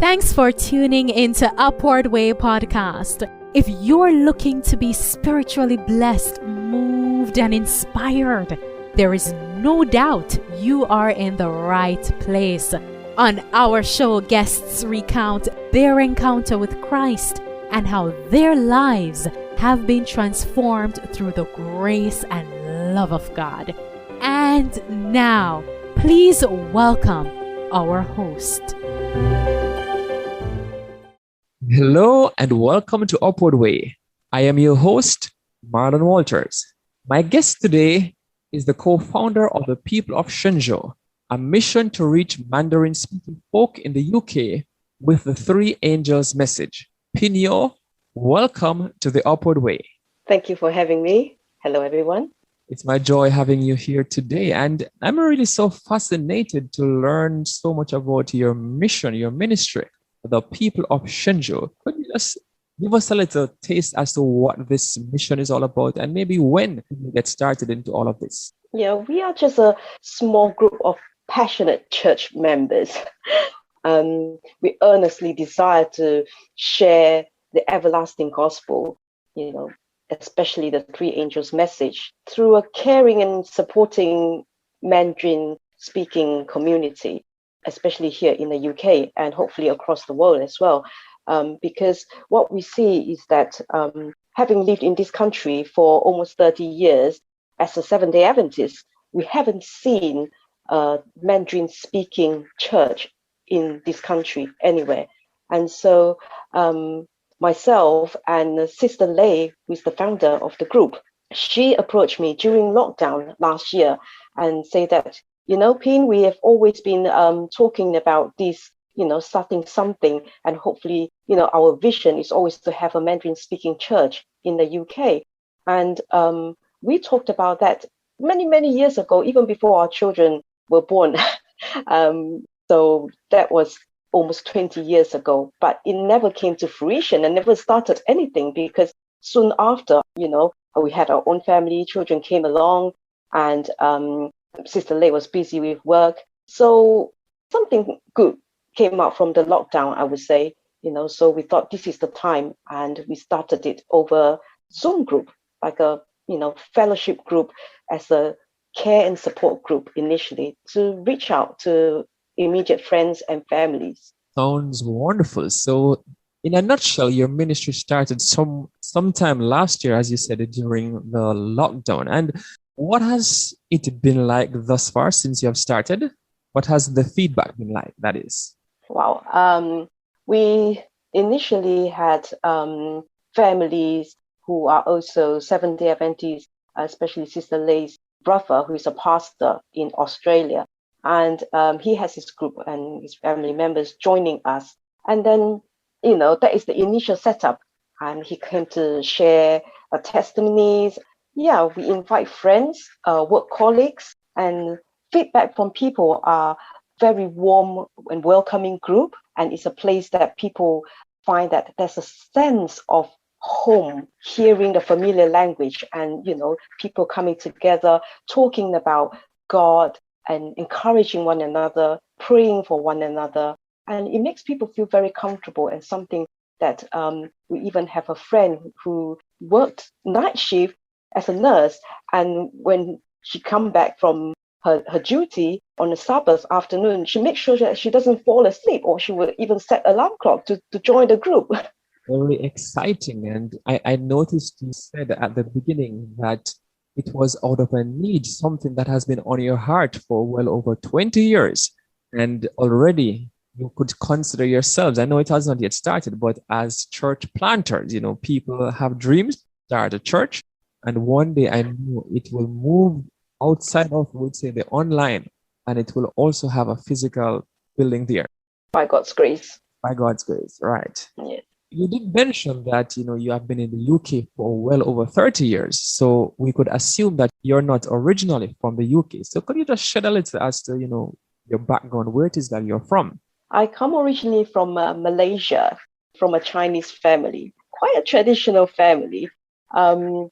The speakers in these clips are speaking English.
Thanks for tuning into Upward Way podcast. If you're looking to be spiritually blessed, moved, and inspired, there is no doubt you are in the right place. On our show, guests recount their encounter with Christ and how their lives have been transformed through the grace and love of God. And now, please welcome our host. Hello and welcome to Upward Way. I am your host, Marlon Walters. My guest today is the co-founder of the People of Shenzhou, a mission to reach Mandarin-speaking folk in the UK with the Three Angels message. Pin Yeo, welcome to the Upward Way. Thank you for having me. Hello, everyone. It's my joy having you here today. And I'm really so fascinated to learn so much about your mission, your ministry, the People of Shenzhou. Could you just give us a little taste as to what this mission is all about and maybe when you get started into all of this? Yeah, we are just a small group of passionate church members. We earnestly desire to share the everlasting gospel, especially the Three Angels message, through a caring and supporting Mandarin-speaking community, especially here in the UK and hopefully across the world as well. Because what we see is that having lived in this country for almost 30 years as a Seventh-day Adventist, we haven't seen a Mandarin-speaking church in this country anywhere. And so myself and Sister Lei, who is the founder of the group, she approached me during lockdown last year and said that, Pin, we have always been talking about this, starting something, and hopefully, our vision is always to have a Mandarin-speaking church in the UK. And we talked about that many, many years ago, even before our children were born. So that was almost 20 years ago, but it never came to fruition and never started anything because soon after, we had our own family, children came along, and Sister Lei was busy with work. So something good came out from the lockdown, I would say, so we thought this is the time, and we started it over Zoom group, like a, fellowship group as a care and support group initially to reach out to immediate friends and families. Sounds wonderful. So in a nutshell, your ministry started sometime last year, as you said, during the lockdown. And what has it been like thus far since you have started? What has the feedback been like, that is? Wow. We initially had families who are also Seventh-day Adventists, especially Sister Lei's brother, who is a pastor in Australia. And he has his group and his family members joining us. And then, that is the initial setup. And he came to share testimonies. Yeah, we invite friends, work colleagues, and feedback from people are very warm and welcoming group. And it's a place that people find that there's a sense of home, hearing the familiar language and, people coming together, talking about God and encouraging one another, praying for one another. And it makes people feel very comfortable, and something that we even have a friend who worked night shift as a nurse. And when she come back from her duty on a Sabbath afternoon, she makes sure that she doesn't fall asleep, or she would even set alarm clock to join the group. Very exciting. And I noticed you said at the beginning that it was out of a need, something that has been on your heart for well over 20 years. And already you could consider yourselves, I know it has not yet started, but as church planters, people have dreams to start a church. And one day I know it will move outside of, we'll say, the online, and it will also have a physical building there. By God's grace. By God's grace, right. Yeah. You did mention that, you have been in the UK for well over 30 years. So we could assume that you're not originally from the UK. So could you just shed a little as to, your background, where it is that you're from? I come originally from Malaysia, from a Chinese family, quite a traditional family. I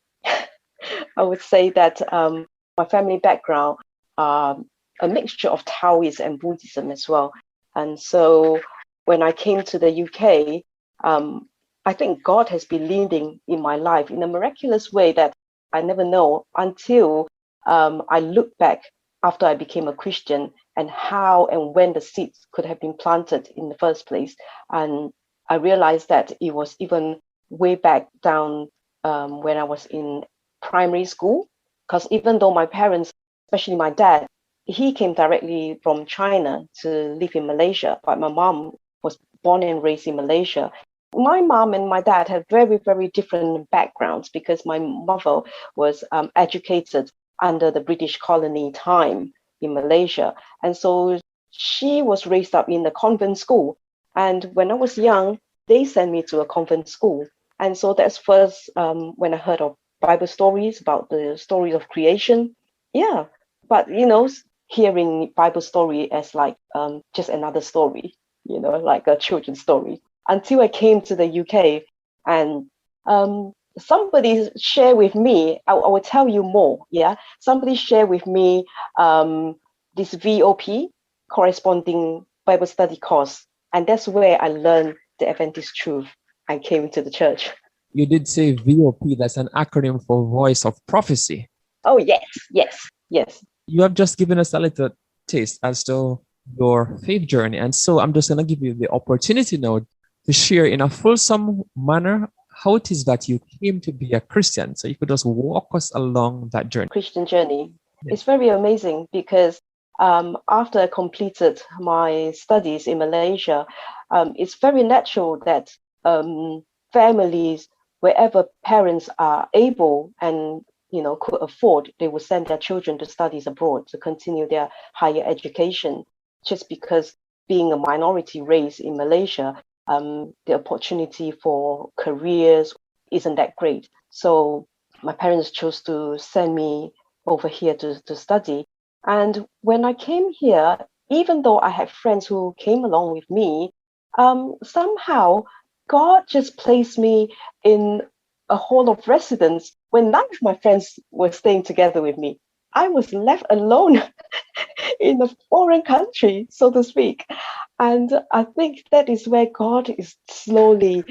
would say that my family background, a mixture of Taoism and Buddhism as well. And so when I came to the UK, I think God has been leading in my life in a miraculous way that I never know until I look back after I became a Christian and how and when the seeds could have been planted in the first place. And I realized that it was even way back down when I was in primary school, because even though my parents, especially my dad, he came directly from China to live in Malaysia, but my mom was born and raised in Malaysia. My mom and my dad had very, very different backgrounds because my mother was educated under the British colony time in Malaysia. And so she was raised up in the convent school. And when I was young, they sent me to a convent school. And so that's first when I heard of Bible stories about the stories of creation. Yeah, but hearing Bible story as like just another story, like a children's story. Until I came to the UK and somebody shared with me, I will tell you more. Yeah, somebody shared with me this VOP, corresponding Bible study course, and that's where I learned the Adventist truth and came to the church. You did say VOP, that's an acronym for Voice of Prophecy. Oh, yes. You have just given us a little taste as to your faith journey. And so I'm just going to give you the opportunity now to share in a fulsome manner how it is that you came to be a Christian. So you could just walk us along that journey. Christian journey. Yes. It's very amazing because after I completed my studies in Malaysia, it's very natural that families, wherever parents are able and could afford, they will send their children to studies abroad to continue their higher education. Just because being a minority race in Malaysia, the opportunity for careers isn't that great. So my parents chose to send me over here to study. And when I came here, even though I had friends who came along with me, somehow God just placed me in a hall of residence when none of my friends were staying together with me. I was left alone in a foreign country, so to speak. And I think that is where God is slowly,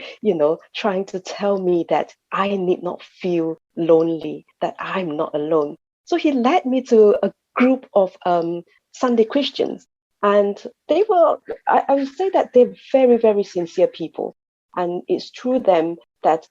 trying to tell me that I need not feel lonely, that I'm not alone. So he led me to a group of Sunday Christians. And they were, I would say that they're very, very sincere people. And it's through them that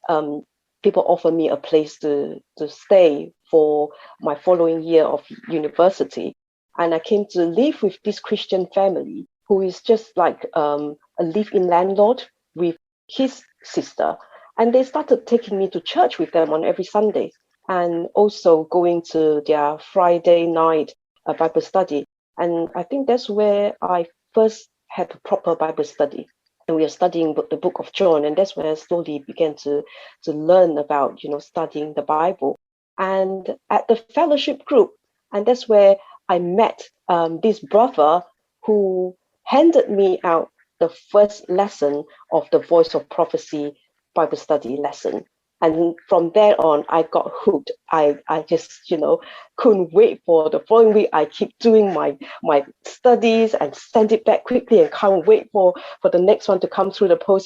people offer me a place to stay for my following year of university. And I came to live with this Christian family who is just like a live-in landlord with his sister. And they started taking me to church with them on every Sunday and also going to their Friday night Bible study. And I think that's where I first had a proper Bible study. And we are studying the book of John. And that's where I slowly began to learn about, studying the Bible. And at the fellowship group, and that's where I met this brother who handed me out the first lesson of the Voice of Prophecy Bible study lesson. And from there on, I got hooked. I just, couldn't wait for the following week. I keep doing my studies and send it back quickly and can't wait for the next one to come through the post.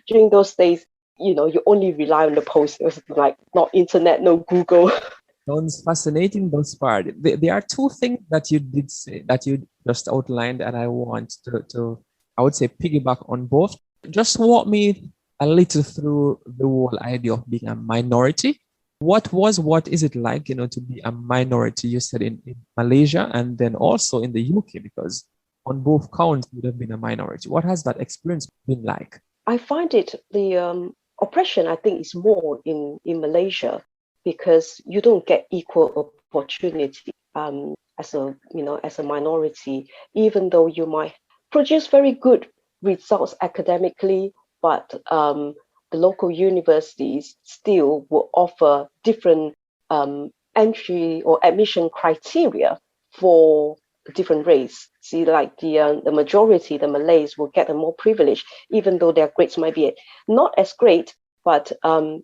During those days, you only rely on the post. It was like not internet, no Google. Sounds fascinating thus far. There are two things that you did say that you just outlined, and I want to I would say piggyback on both. Just walk me a little through the whole idea of being a minority. What is it like, to be a minority? You said in Malaysia and then also in the UK, because on both counts you would have been a minority. What has that experience been like? I find it the oppression, I think, is more in Malaysia, because you don't get equal opportunity as a minority, even though you might produce very good results academically, but the local universities still will offer different entry or admission criteria for different race. See, like the majority, the Malays, will get a more privilege, even though their grades might be not as great, but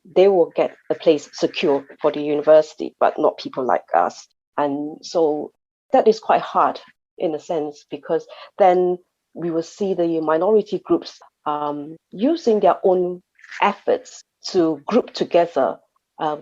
they will get a place secure for the university, but not people like us. And so that is quite hard in a sense, because then we will see the minority groups using their own efforts to group together,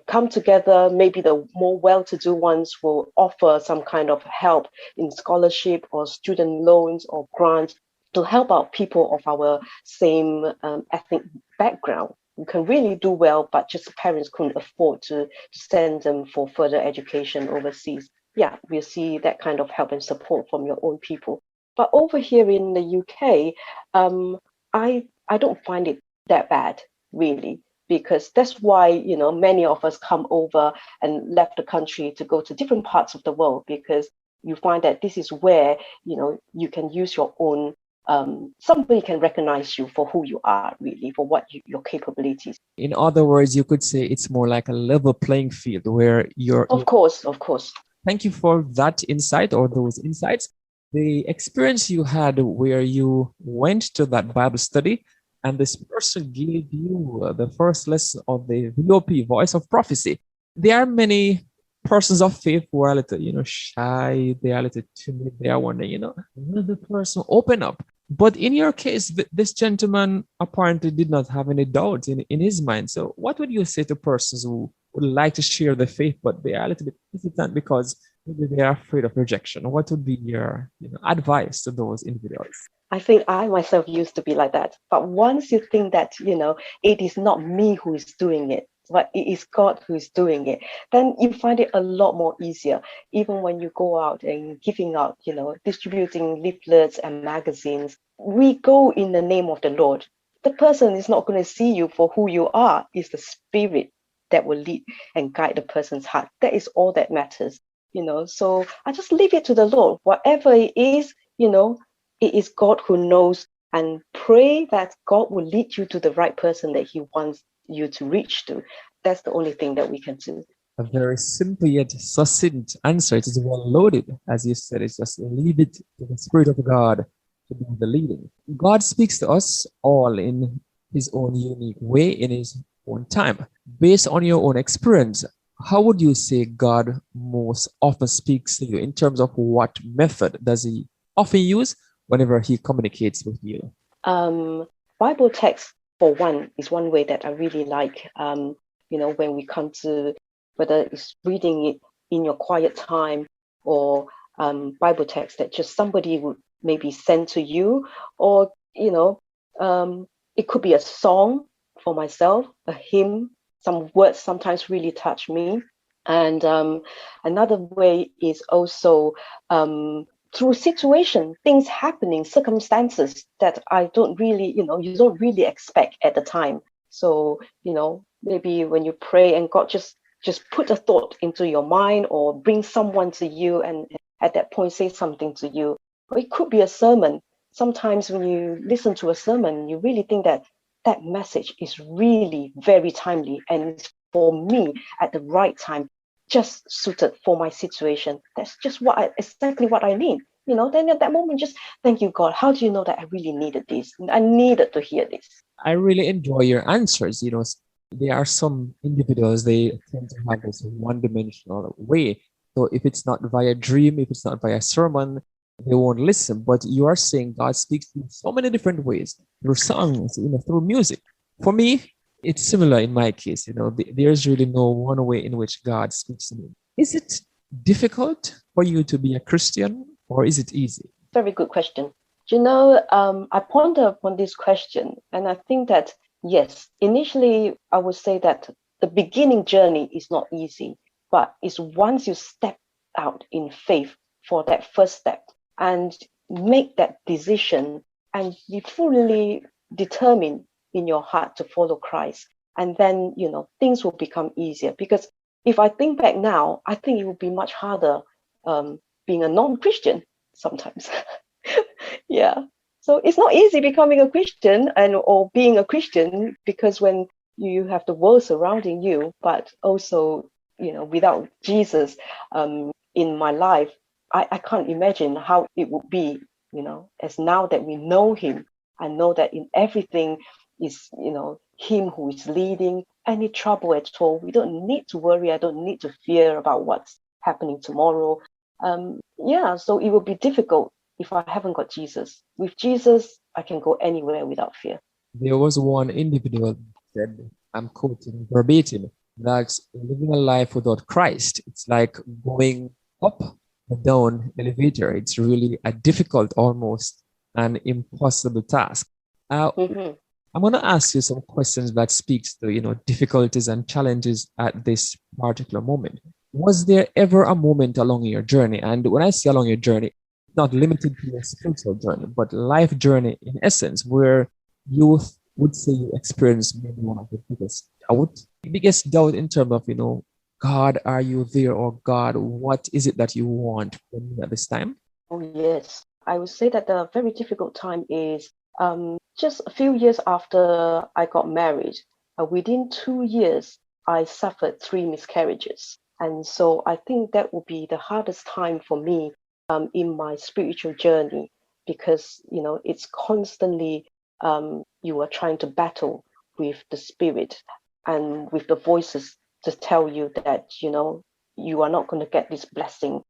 come together. Maybe the more well-to-do ones will offer some kind of help in scholarship or student loans or grants to help out people of our same ethnic background who can really do well, but just parents couldn't afford to send them for further education overseas. Yeah, we'll see that kind of help and support from your own people. But over here in the UK, I don't find it that bad, really, because that's why, you know, many of us come over and left the country to go to different parts of the world, because you find that this is where, you know, you can use your own, somebody can recognize you for who you are, really, for what your capabilities. In other words, you could say it's more like a level playing field where you're. Of course, of course. Thank you for that insight or those insights. The experience you had where you went to that Bible study and this person gave you the first lesson of the VOP, voice of prophecy. There are many persons of faith who are a little, shy, they are a little timid, they are wondering, will the person open up? But in your case, this gentleman apparently did not have any doubt in his mind. So what would you say to persons who would like to share the faith, but they are a little bit hesitant because maybe they are afraid of rejection? What would be your advice to those individuals? I think I myself used to be like that. But once you think that, it is not me who is doing it, but it is God who is doing it, then you find it a lot more easier. Even when you go out and giving out, distributing leaflets and magazines, we go in the name of the Lord. The person is not going to see you for who you are. It's the Spirit that will lead and guide the person's heart. That is all that matters, So I just leave it to the Lord. Whatever it is, it is God who knows, and pray that God will lead you to the right person that He wants you to reach to. That's the only thing that we can do. A very simple yet succinct answer. It is well loaded. As you said, it's just leave it to the Spirit of God to do the leading. God speaks to us all in His own unique way, in His own time. Based on your own experience, how would you say God most often speaks to you? In terms of what method does He often use whenever He communicates with you? Bible text, for one, is one way that I really like. When we come to, whether it's reading it in your quiet time or Bible text that just somebody would maybe send to you, or it could be a song for myself, a hymn. Some words sometimes really touch me. And another way is also through situation, things happening, circumstances that I don't really, you don't really expect at the time. So, maybe when you pray and God just put a thought into your mind or bring someone to you and at that point say something to you. Or it could be a sermon. Sometimes when you listen to a sermon, you really think that that message is really very timely and it's for me at the right time, just suited for my situation. That's just exactly what I need. Then at that moment, just thank you, God. How do you know that I really needed this? I needed to hear this. I really enjoy your answers. There are some individuals, they tend to have this one-dimensional way. So if it's not via dream, if it's not via sermon, they won't listen. But you are saying God speaks in so many different ways, through songs, through music. For me, it's similar in my case. There's really no one way in which God speaks to me. Is it difficult for you to be a Christian, or is it easy? Very good question. I ponder upon this question, and I think that yes, initially I would say that the beginning journey is not easy, but it's once you step out in faith for that first step and make that decision and be fully determined in your heart to follow Christ. And then, things will become easier. Because if I think back now, I think it would be much harder being a non-Christian sometimes. Yeah. So it's not easy becoming a Christian or being a Christian, because when you have the world surrounding you, but also, without Jesus in my life, I can't imagine how it would be, as now that we know Him, I know that in everything is, Him who is leading. Any trouble at all, we don't need to worry. I don't need to fear about what's happening tomorrow. So it will be difficult if I haven't got Jesus. With Jesus, I can go anywhere without fear. There was one individual who said, I'm quoting verbatim, that living a life without Christ, it's like going up and down elevator. It's really a difficult, almost an impossible task. Mm-hmm. I'm going to ask you some questions that speaks to, difficulties and challenges at this particular moment. Was there ever a moment along your journey? And when I say along your journey, not limited to your spiritual journey, but life journey in essence, where you would say you experienced maybe one of the biggest doubt in terms of, God, are you there? Or God, what is it that you want from me at this time? Oh, yes. I would say that the very difficult time is just a few years after I got married. Within 2 years, I suffered 3 miscarriages. And so I think that will be the hardest time for me in my spiritual journey, because, it's constantly you are trying to battle with the spirit and with the voices to tell you that, you are not going to get this blessing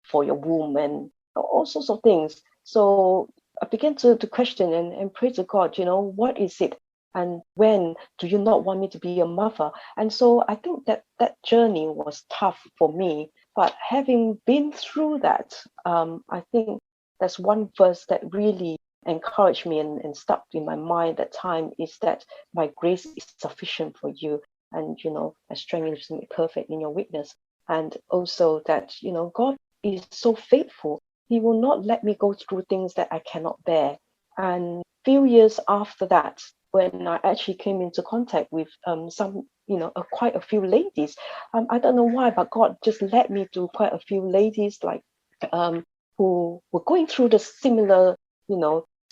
for your womb and all sorts of things. So I began to question and pray to God, what is it? And when do you not want me to be a mother? And so I think that journey was tough for me. But having been through that, I think that's one verse that really encouraged me and stuck in my mind at that time, is that my grace is sufficient for you. And, my strength is made perfect in your weakness. And also that, God is so faithful. He will not let me go through things that I cannot bear. And few years after that, when I actually came into contact with some, quite a few ladies, I don't know why, but God just led me to quite a few ladies like who were going through the similar,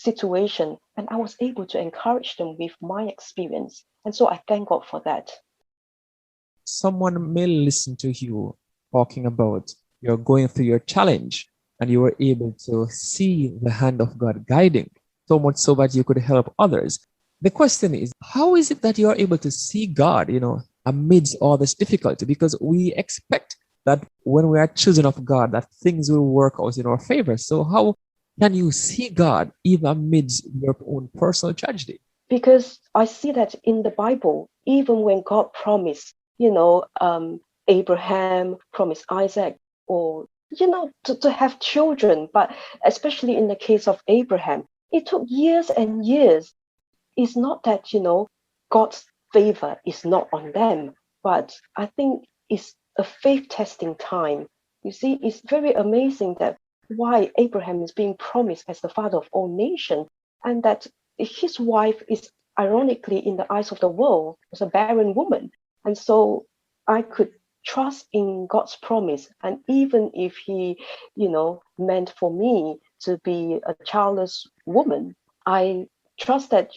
situation, and I was able to encourage them with my experience. And so I thank God for that. Someone may listen to you talking about you're going through your challenge and you were able to see the hand of God guiding, so much so that you could help others. The question is, how is it that you are able to see God, amidst all this difficulty? Because we expect that when we are chosen of God, that things will work out in our favor. So how can you see God even amidst your own personal tragedy? Because I see that in the Bible, even when God promised, Abraham promised Isaac, or, to have children, but especially in the case of Abraham, it took years and years. It's not that, God's favor is not on them, but I think it's a faith testing time. You see, it's very amazing that why Abraham is being promised as the father of all nations, and that his wife is ironically in the eyes of the world was a barren woman. And so I could trust in God's promise. And even if he, meant for me to be a childless woman, I trust that,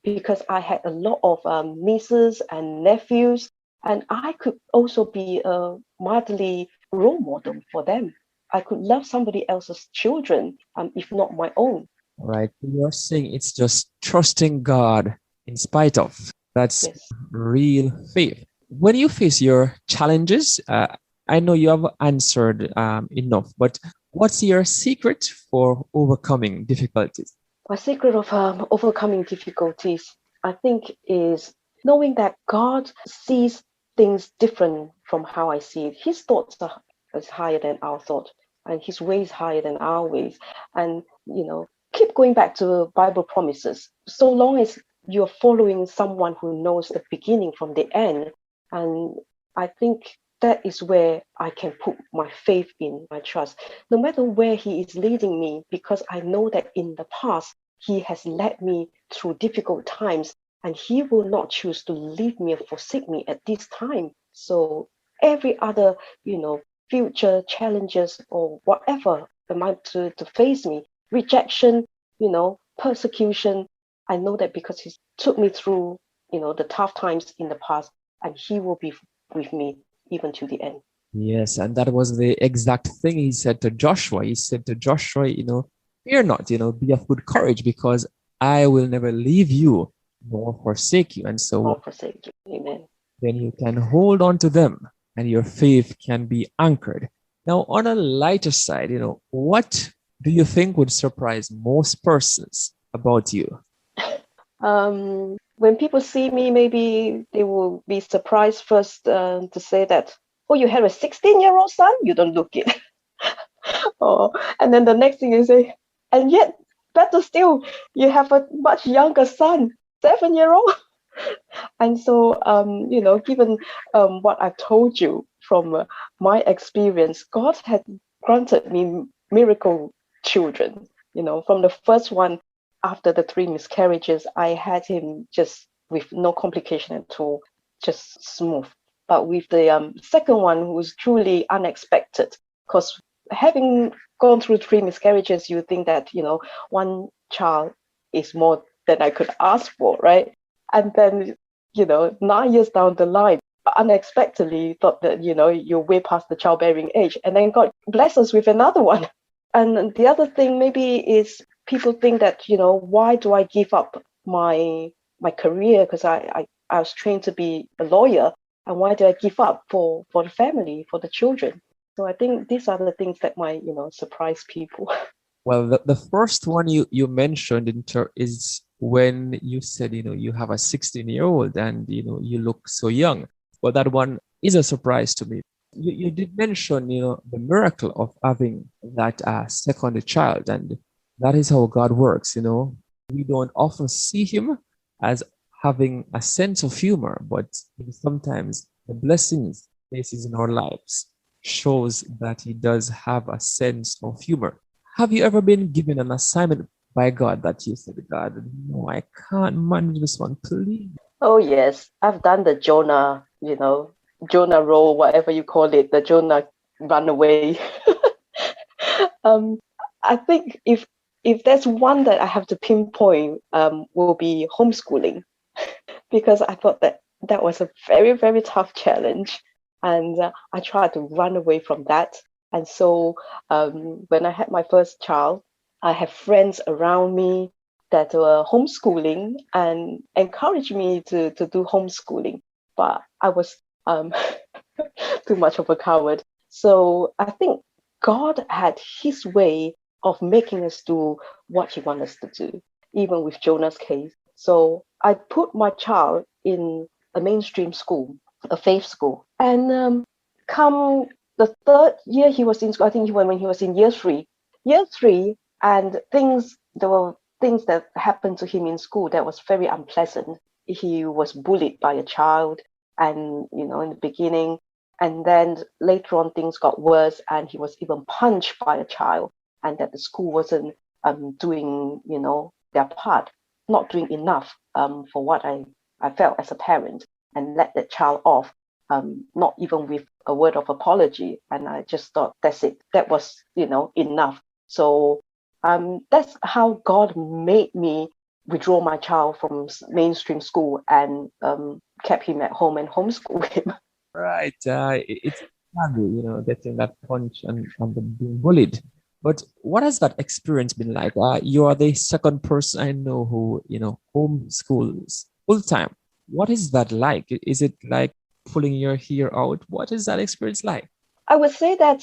because I had a lot of nieces and nephews, and I could also be a motherly role model for them. I could love somebody else's children, if not my own. Right. You're saying it's just trusting God in spite of. That's Yes. real faith. When you face your challenges, I know you have answered enough, but what's your secret for overcoming difficulties? My secret of overcoming difficulties, I think, is knowing that God sees things different from how I see it. His thoughts is higher than our thought, and his ways higher than our ways. And, keep going back to Bible promises. So long as you're following someone who knows the beginning from the end, and I think that is where I can put my faith in, my trust, no matter where he is leading me, because I know that in the past, he has led me through difficult times, and he will not choose to leave me or forsake me at this time. So every other, future challenges or whatever that might to face me, rejection, persecution, I know that because he took me through, the tough times in the past, and he will be with me even to the end. Yes, and that was the exact thing he said to Joshua. He said to Joshua, fear not, be of good courage, because I will never leave you nor forsake you. And so Nor forsake you. Amen. then you can hold on to them and your faith can be anchored. Now, on a lighter side, what do you think would surprise most persons about you? When people see me, maybe they will be surprised first to say that, oh, you have a 16-year-old son? You don't look it. Oh, and then the next thing you say, and yet, better still, you have a much younger son, 7-year-old. And so, given what I've told you from my experience, God had granted me miracle children. From the first one, after the 3 miscarriages, I had him just with no complication at all, just smooth. But with the second one, who was truly unexpected, because having gone through 3 miscarriages, you think that, one child is more than I could ask for, right? And then 9 years down the line, unexpectedly thought that, you're way past the childbearing age. And then God bless us with another one. And the other thing maybe is people think that, why do I give up my career? Because I was trained to be a lawyer. And why do I give up for the family, for the children? So I think these are the things that might, surprise people. Well, the first one you mentioned is when you said, you have a 16-year-old and, you look so young. But that one is a surprise to me. You did mention, the miracle of having that second child. And that is how God works, We don't often see him as having a sense of humor, but sometimes the blessings faces in our lives shows that he does have a sense of humor. Have you ever been given an assignment by God that you said, God, no, I can't manage this one, please? Oh, yes. I've done the Jonah, Jonah role, whatever you call it, the Jonah runaway. I think if there's one that I have to pinpoint, will be homeschooling, because I thought that was a very, very tough challenge. And I tried to run away from that. And so when I had my first child, I have friends around me that were homeschooling and encouraged me to do homeschooling. But I was too much of a coward. So I think God had his way of making us do what he wants us to do, even with Jonah's case. So I put my child in a mainstream school, a faith school. And come the third year he was in school, I think when he was in year three, and there were things that happened to him in school that was very unpleasant. He was bullied by a child, and in the beginning, and then later on things got worse, and he was even punched by a child, and that the school wasn't doing their part, not doing enough for what I felt as a parent, and let the child off, not even with a word of apology. And I just thought, that's it. That was, enough. So that's how God made me withdraw my child from mainstream school and kept him at home and homeschool him. Right. It's hard, getting that punch and being bullied. But what has that experience been like? You are the second person I know who, homeschools full time. What is that like? Is it like pulling your hair out? What is that experience like? I would say that,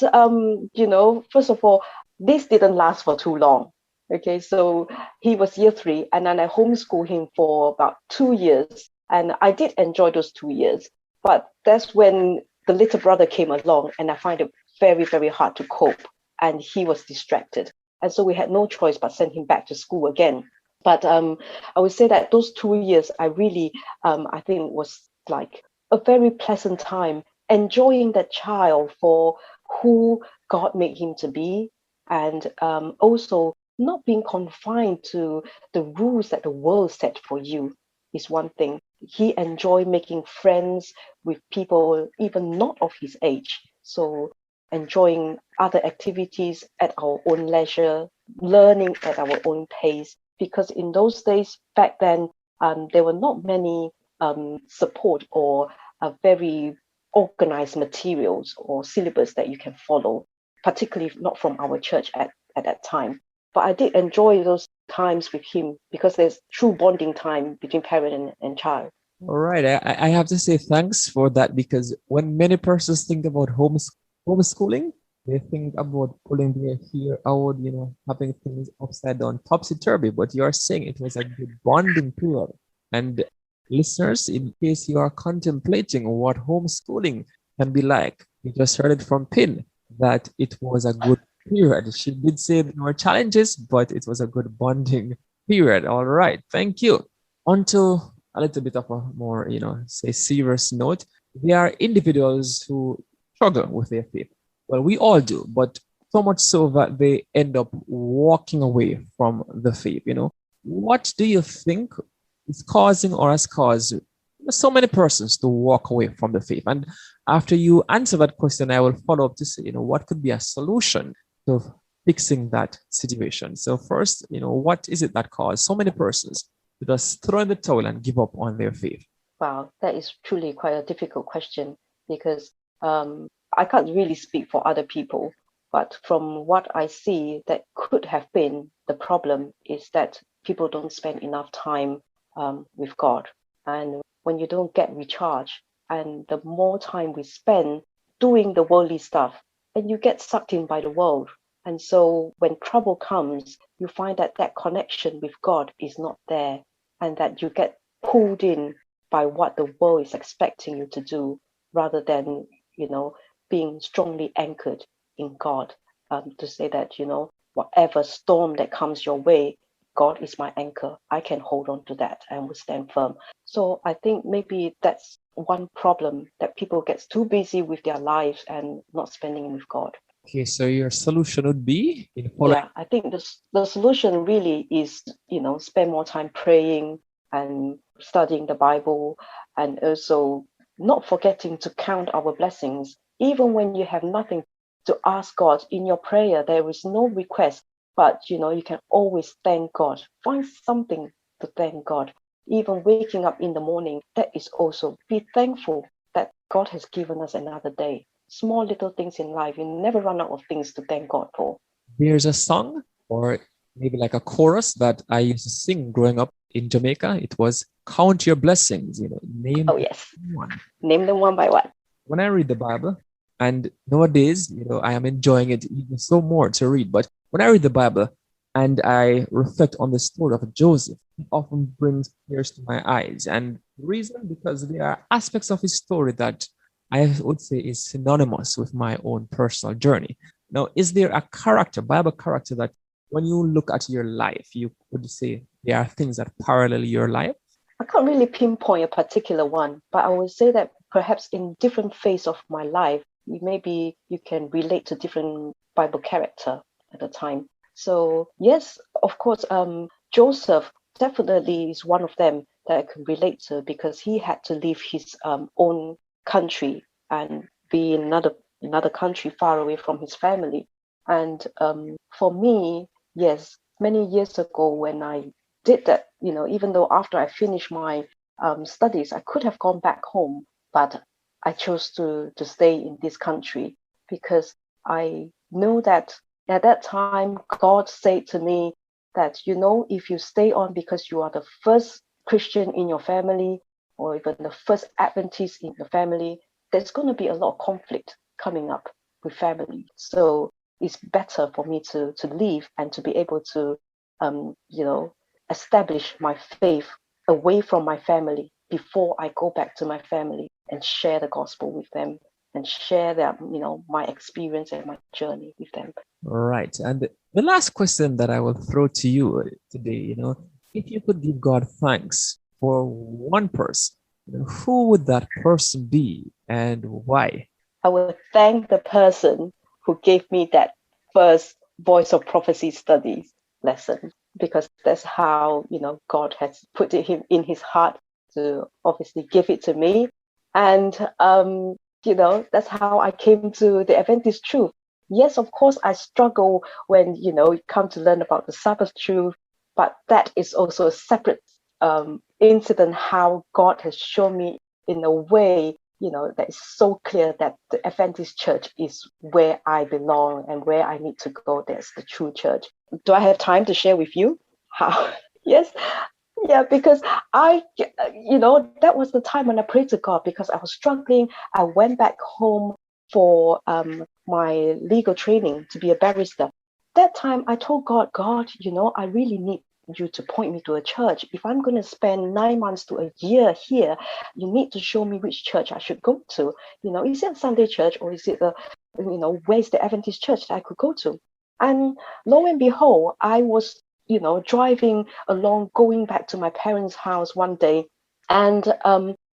first of all, this didn't last for too long. Okay, so he was year 3, and then I homeschooled him for about 2 years. And I did enjoy those 2 years. But that's when the little brother came along, and I find it very, very hard to cope. And he was distracted. And so we had no choice but send him back to school again. But I would say that those 2 years, I really, I think was like a very pleasant time, enjoying that child for who God made him to be, and also not being confined to the rules that the world set for you is one thing. He enjoyed making friends with people even not of his age. So enjoying other activities at our own leisure, learning at our own pace. Because in those days, back then, there were not many support or very organized materials or syllabus that you can follow, particularly not from our church at that time. But I did enjoy those times with him because there's true bonding time between parent and child. All right. I have to say thanks for that, because when many persons think about homeschooling, they think about pulling their hair out, having things upside down, topsy-turvy, but you're saying it was a good bonding period. And listeners, in case you are contemplating what homeschooling can be like, you just heard it from Pin that it was a good period. She did say there were challenges, but it was a good bonding period. All right, thank you. Onto a little bit of a more, say serious note. There are individuals who struggle with their faith. Well, we all do, but so much so that they end up walking away from the faith. What do you think is causing or has caused so many persons to walk away from the faith? And after you answer that question, I will follow up to say, what could be a solution to fixing that situation? So first, what is it that caused so many persons to just throw in the towel and give up on their faith? Wow, that is truly quite a difficult question because I can't really speak for other people, but from what I see, that could have been the problem is that people don't spend enough time with God. And when you don't get recharged, and the more time we spend doing the worldly stuff, then you get sucked in by the world. And so when trouble comes, you find that that connection with God is not there, and that you get pulled in by what the world is expecting you to do rather than, being strongly anchored in God, to say that, whatever storm that comes your way, God is my anchor. I can hold on to that and will stand firm. So I think maybe that's one problem, that people get too busy with their lives and not spending with God. Okay, so your solution would be in following. Yeah, I think the solution really is, spend more time praying and studying the Bible, and also not forgetting to count our blessings. Even when you have nothing to ask God in your prayer, there is no request, but you can always thank God. Find something to thank God. Even waking up in the morning, that is also be thankful that God has given us another day. Small little things in life, you never run out of things to thank God for. There's a song or maybe like a chorus that I used to sing growing up in Jamaica. It was Count Your Blessings, name one. Name them one by one. When I read the Bible, and nowadays, I am enjoying it even so more to read. But when I read the Bible and I reflect on the story of Joseph, it often brings tears to my eyes. And the reason, because there are aspects of his story that I would say is synonymous with my own personal journey. Now, is there a character, Bible character, that when you look at your life, you could say there are things that parallel your life? I can't really pinpoint a particular one, but I would say that perhaps in different phase of my life, maybe you can relate to different Bible character at the time. So yes, of course, Joseph definitely is one of them that I can relate to, because he had to leave his own country and be in another country far away from his family. And for me, yes, many years ago when I did that, even though after I finished my studies, I could have gone back home, but I chose to stay in this country because I know that at that time, God said to me that, if you stay on because you are the first Christian in your family, or even the first Adventist in your family, there's going to be a lot of conflict coming up with family. So it's better for me to leave and to be able to, establish my faith away from my family before I go back to my family and share the gospel with them and share that, my experience and my journey with them. Right. And the last question that I will throw to you today, if you could give God thanks for one person, who would that person be and why? I would thank the person who gave me that first Voice of Prophecy studies lesson, because that's how, God has put it in his heart to obviously give it to me. And, that's how I came to the Adventist truth. Yes, of course, I struggle when, you come to learn about the Sabbath truth, but that is also a separate incident, how God has shown me in a way, that is so clear that the Adventist church is where I belong and where I need to go. That's the true church. Do I have time to share with you how? Yes. Yeah, because that was the time when I prayed to God, because I was struggling. I went back home for my legal training to be a barrister. That time I told God, I really need you to point me to a church. If I'm going to spend 9 months to a year here, you need to show me which church I should go to. Is it a Sunday church, or is it where's the Adventist church that I could go to? And lo and behold, I was, driving along, going back to my parents' house one day. And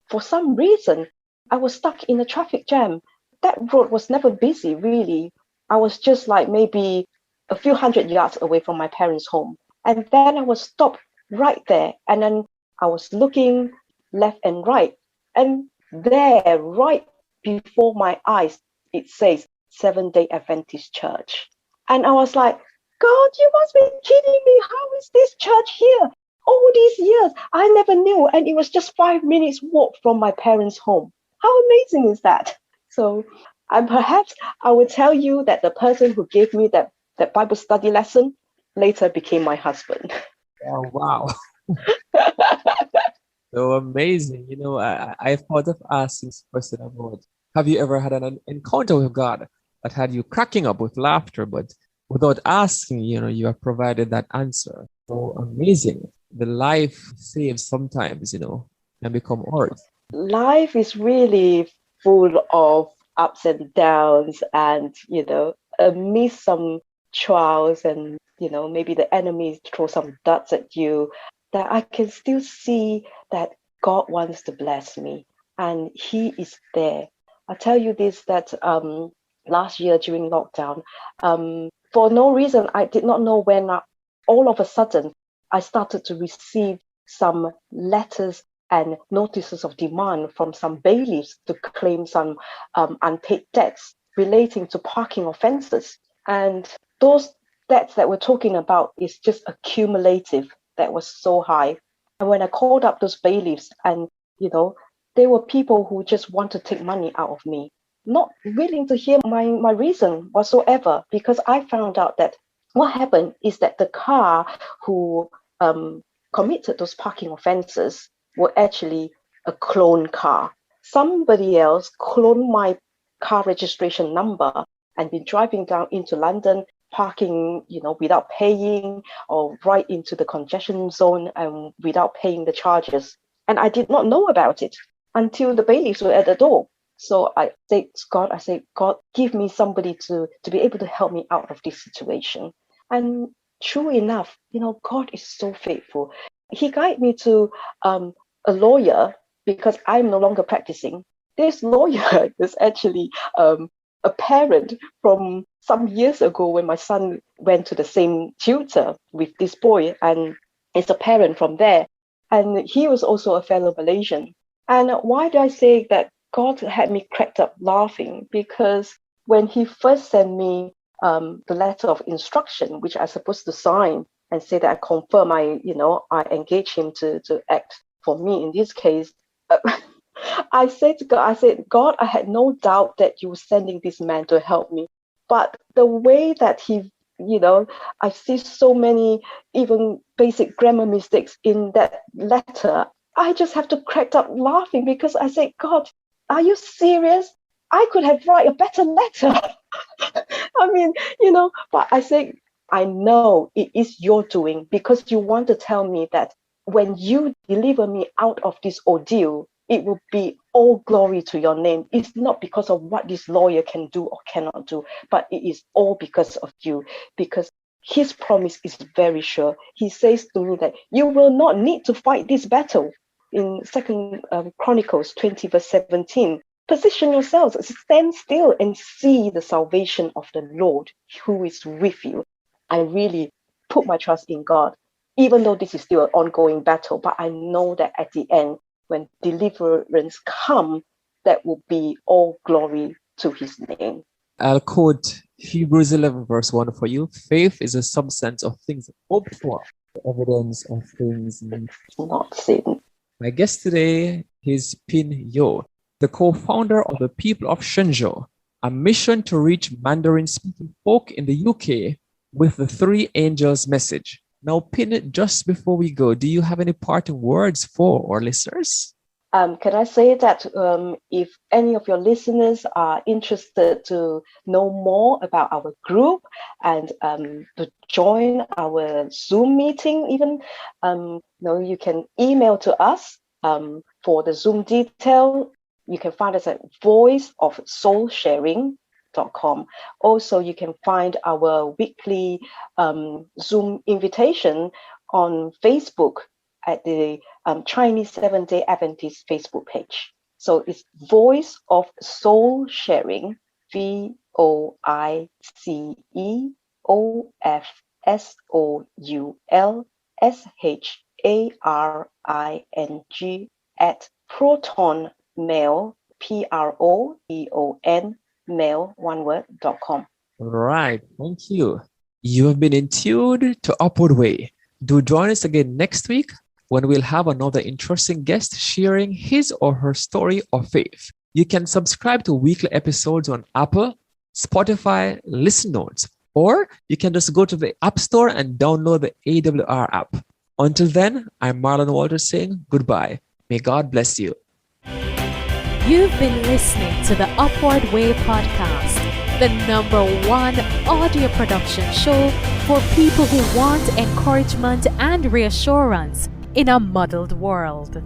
for some reason, I was stuck in a traffic jam. That road was never busy, really. I was just like maybe a few hundred yards away from my parents' home. And then I was stopped right there. And then I was looking left and right. And there, right before my eyes, it says Seventh-day Adventist Church. And I was like, God, you must be kidding me. How is this church here? All these years, I never knew. And it was just 5 minutes walk from my parents' home. How amazing is that? So perhaps I will tell you that the person who gave me that Bible study lesson later became my husband. Oh, wow. So amazing. I thought of asking this question about, have you ever had an encounter with God that had you cracking up with laughter, but without asking, you have provided that answer. So amazing. The life saves sometimes, can become hard. Life is really full of ups and downs, and, amidst some trials and, maybe the enemy throw some darts at you, that I can still see that God wants to bless me and He is there. I tell you this, that last year during lockdown, for no reason, I did not know when, all of a sudden, I started to receive some letters and notices of demand from some bailiffs to claim some unpaid debts relating to parking offences. And those debts that we're talking about is just accumulative. That was so high. And when I called up those bailiffs, and, they were people who just want to take money out of me, not willing to hear my reason whatsoever, because I found out that what happened is that the car who committed those parking offences were actually a clone car. Somebody else cloned my car registration number and been driving down into London, parking, without paying, or right into the congestion zone and without paying the charges. And I did not know about it until the bailiffs were at the door. So I said, God, give me somebody to be able to help me out of this situation. And true enough, God is so faithful. He guided me to a lawyer, because I'm no longer practicing. This lawyer is actually a parent from some years ago when my son went to the same tutor with this boy, and is a parent from there. And he was also a fellow Malaysian. And why do I say that God had me cracked up laughing? Because when he first sent me the letter of instruction, which I supposed to sign and say that I confirm I engage him to act for me in this case, I said to God, I had no doubt that you were sending this man to help me. But the way that he, I see so many even basic grammar mistakes in that letter, I just have to crack up laughing, because I say, God, are you serious? I could have write a better letter. I mean, but I say, I know it is your doing, because you want to tell me that when you deliver me out of this ordeal, it will be all glory to your name. It's not because of what this lawyer can do or cannot do, but it is all because of you, because his promise is very sure. He says to me that you will not need to fight this battle. In 2 Chronicles 20 verse 17, position yourselves, stand still and see the salvation of the Lord who is with you. I really put my trust in God, even though this is still an ongoing battle, but I know that at the end, when deliverance comes, that will be all glory to his name. I'll quote Hebrews 11 verse 1 for you. Faith is a substance of things hoped for, the evidence of things not seen. My guest today is Pin Yeo, the co-founder of the People of Shenzhou, a mission to reach Mandarin-speaking folk in the UK with the Three Angels message. Now, Pin, just before we go, do you have any parting words for our listeners? Can I say that if any of your listeners are interested to know more about our group and to join our Zoom meeting, even you can email to us for the Zoom detail. You can find us at voiceofsoulsharing.com. Also, you can find our weekly Zoom invitation on Facebook at the Chinese Seventh-day Adventist Facebook page. So it's Voice of Soul Sharing, VOICEOFSOULSHARING at protonmail, PROTON mail, one word.com. Right. Thank you. You have been in tune to Upward Way. Do join us again next week when we'll have another interesting guest sharing his or her story of faith. You can subscribe to weekly episodes on Apple, Spotify, Listen Notes, or you can just go to the App Store and download the AWR app. Until then, I'm Marlon Walters saying goodbye. May God bless you. You've been listening to the Upward Way podcast, the #1 audio production show for people who want encouragement and reassurance in a muddled world.